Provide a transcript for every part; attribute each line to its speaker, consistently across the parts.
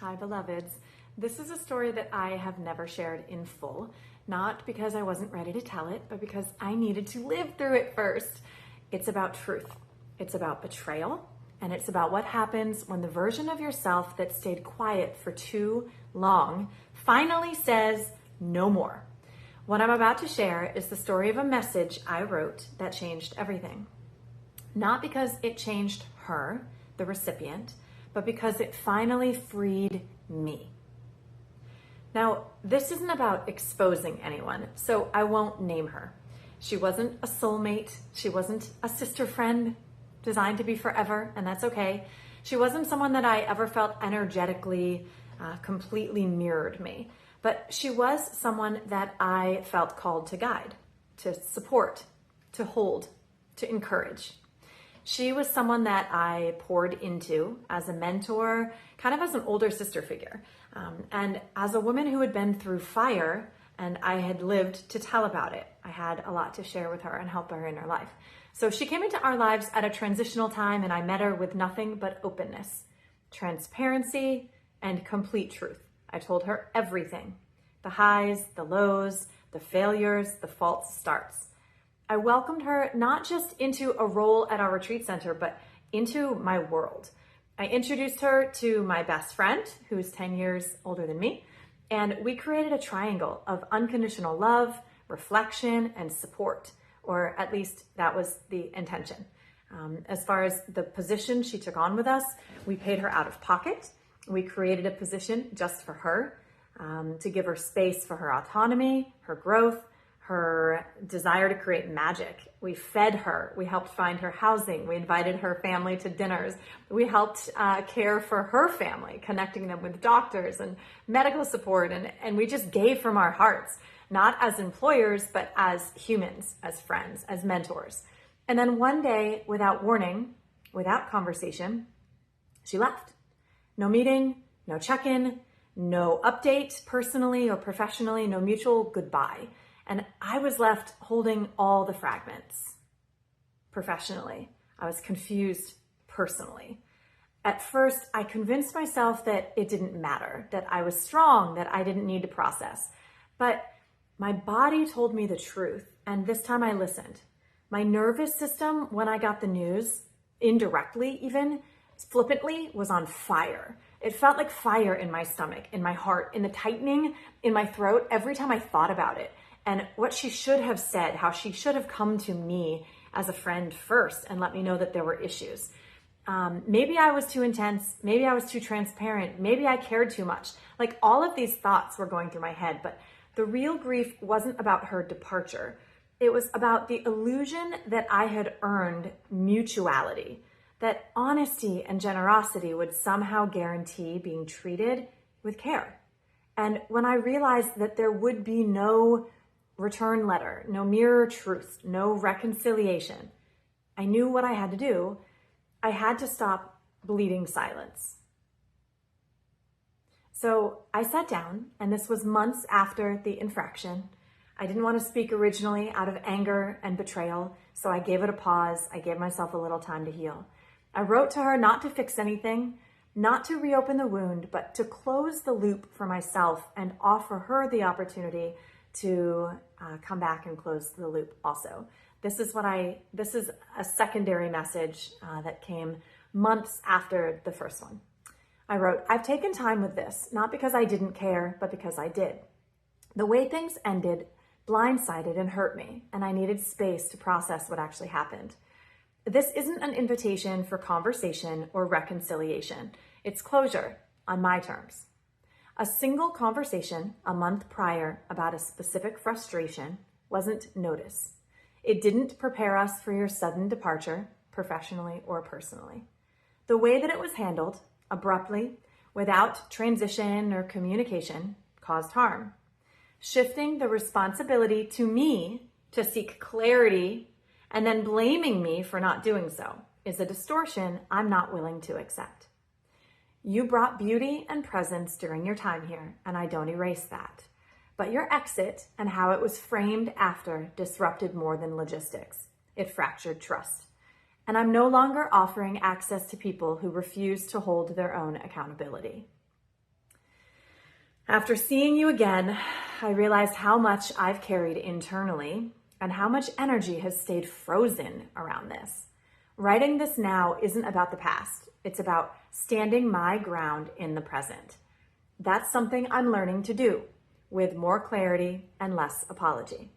Speaker 1: Hi, beloveds. This is a story that I have never shared in full, not because I wasn't ready to tell it, but because I needed to live through it first. It's about truth. It's about betrayal, and it's about what happens when the version of yourself that stayed quiet for too long finally says no more. What I'm about to share is the story of a message I wrote that changed everything. Not because it changed her, the recipient, but because it finally freed me. Now, this isn't about exposing anyone, so I won't name her. She wasn't a soulmate. She wasn't a sister friend designed to be forever, and that's okay. She wasn't someone that I ever felt energetically completely mirrored me, but she was someone that I felt called to guide, to support, to hold, to encourage. She was someone that I poured into as a mentor, kind of as an older sister figure. And as a woman who had been through fire and I had lived to tell about it, I had a lot to share with her and help her in her life. So she came into our lives at a transitional time, and I met her with nothing but openness, transparency, and complete truth. I told her everything, the highs, the lows, the failures, the false starts. I welcomed her not just into a role at our retreat center, but into my world. I introduced her to my best friend, who's 10 years older than me, and we created a triangle of unconditional love, reflection, and support, or at least that was the intention. As far as the position she took on with us, we paid her out of pocket. We created a position just for her, to give her space for her autonomy, her growth, her desire to create magic. We fed her. We helped find her housing. We invited her family to dinners. We helped care for her family, connecting them with doctors and medical support. And we just gave from our hearts, not as employers, but as humans, as friends, as mentors. And then one day, without warning, without conversation, she left. No meeting, no check-in, no update personally or professionally, no mutual goodbye. And I was left holding all the fragments professionally. I was confused personally. At first, I convinced myself that it didn't matter, that I was strong, that I didn't need to process. But my body told me the truth, and this time I listened. My nervous system, when I got the news, indirectly even, flippantly, was on fire. It felt like fire in my stomach, in my heart, in the tightening in my throat every time I thought about it. And what she should have said, how she should have come to me as a friend first and let me know that there were issues. Maybe I was too intense. Maybe I was too transparent. Maybe I cared too much. Like, all of these thoughts were going through my head, but the real grief wasn't about her departure. It was about the illusion that I had earned mutuality, that honesty and generosity would somehow guarantee being treated with care. And when I realized that there would be no return letter, no mirror truth, no reconciliation, I knew what I had to do. I had to stop bleeding silence. So I sat down, and this was months after the infraction. I didn't want to speak originally out of anger and betrayal, so I gave it a pause. I gave myself a little time to heal. I wrote to her not to fix anything, not to reopen the wound, but to close the loop for myself and offer her the opportunity to come back and close the loop also. This is a secondary message that came months after the first one. I wrote, I've taken time with this, not because I didn't care, but because I did. The way things ended blindsided and hurt me, and I needed space to process what actually happened. This isn't an invitation for conversation or reconciliation. It's closure on my terms. A single conversation a month prior about a specific frustration wasn't notice. It didn't prepare us for your sudden departure, professionally or personally. The way that it was handled, abruptly, without transition or communication, caused harm. Shifting the responsibility to me to seek clarity and then blaming me for not doing so is a distortion I'm not willing to accept. You brought beauty and presence during your time here, and I don't erase that. But your exit and how it was framed after disrupted more than logistics. It fractured trust. And I'm no longer offering access to people who refuse to hold their own accountability. After seeing you again, I realized how much I've carried internally and how much energy has stayed frozen around this. Writing this now isn't about the past. It's about standing my ground in the present. That's something I'm learning to do with more clarity and less apology.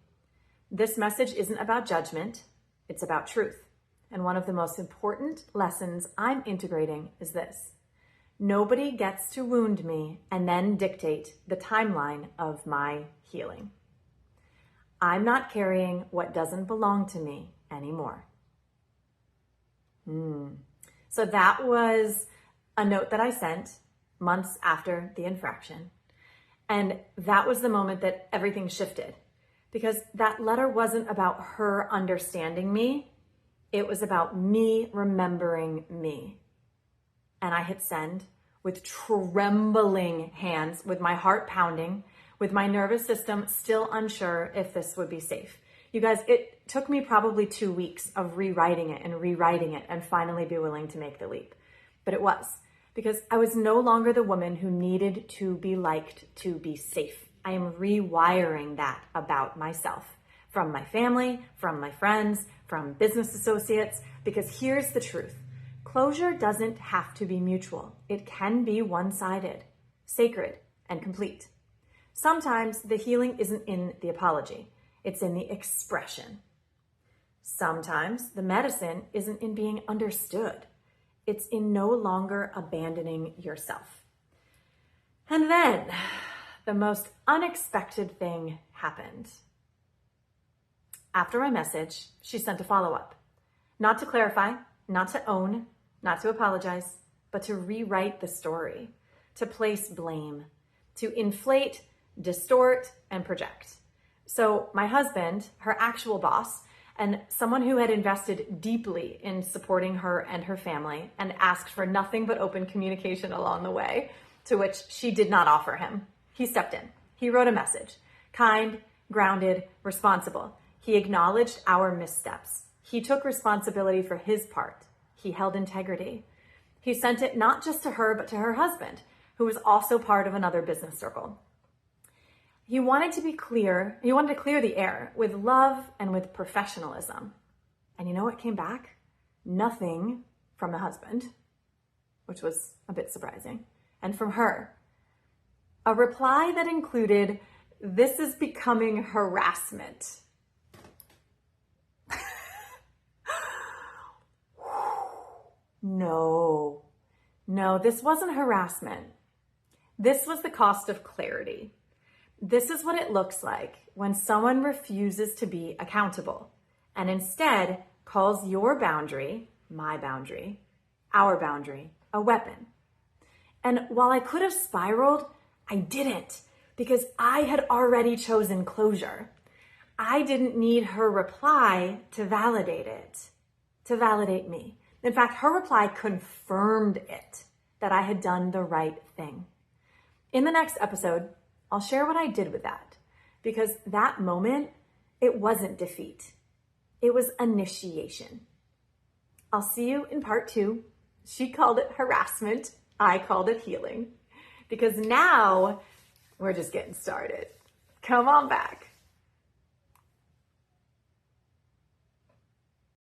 Speaker 1: This message isn't about judgment. It's about truth. And one of the most important lessons I'm integrating is this. Nobody gets to wound me and then dictate the timeline of my healing. I'm not carrying what doesn't belong to me anymore. So that was a note that I sent months after the infraction. And that was the moment that everything shifted, because that letter wasn't about her understanding me. It was about me remembering me. And I hit send with trembling hands, with my heart pounding, with my nervous system still unsure if this would be safe. You guys, it took me probably 2 weeks of rewriting it and finally be willing to make the leap. But it was, because I was no longer the woman who needed to be liked to be safe. I am rewiring that about myself, from my family, from my friends, from business associates, because here's the truth. Closure doesn't have to be mutual. It can be one-sided, sacred, and complete. Sometimes the healing isn't in the apology. It's in the expression. Sometimes the medicine isn't in being understood. It's in no longer abandoning yourself. And then the most unexpected thing happened. After my message, she sent a follow-up. Not to clarify, not to own, not to apologize, but to rewrite the story, to place blame, to inflate, distort, and project. So my husband, her actual boss, and someone who had invested deeply in supporting her and her family and asked for nothing but open communication along the way, to which she did not offer him. He stepped in. He wrote a message. Kind, grounded, responsible. He acknowledged our missteps. He took responsibility for his part. He held integrity. He sent it not just to her, but to her husband, who was also part of another business circle. He wanted to be clear. He wanted to clear the air with love and with professionalism. And you know what came back? Nothing from the husband, which was a bit surprising. And from her, a reply that included, "This is becoming harassment." No, this wasn't harassment. This was the cost of clarity. This is what it looks like when someone refuses to be accountable and instead calls your boundary, my boundary, our boundary, a weapon. And while I could have spiraled, I didn't, because I had already chosen closure. I didn't need her reply to validate it, to validate me. In fact, her reply confirmed it, that I had done the right thing. In the next episode, I'll share what I did with that, because that moment, it wasn't defeat. It was initiation. I'll see you in part 2. She called it harassment. I called it healing, because now we're just getting started. Come on back.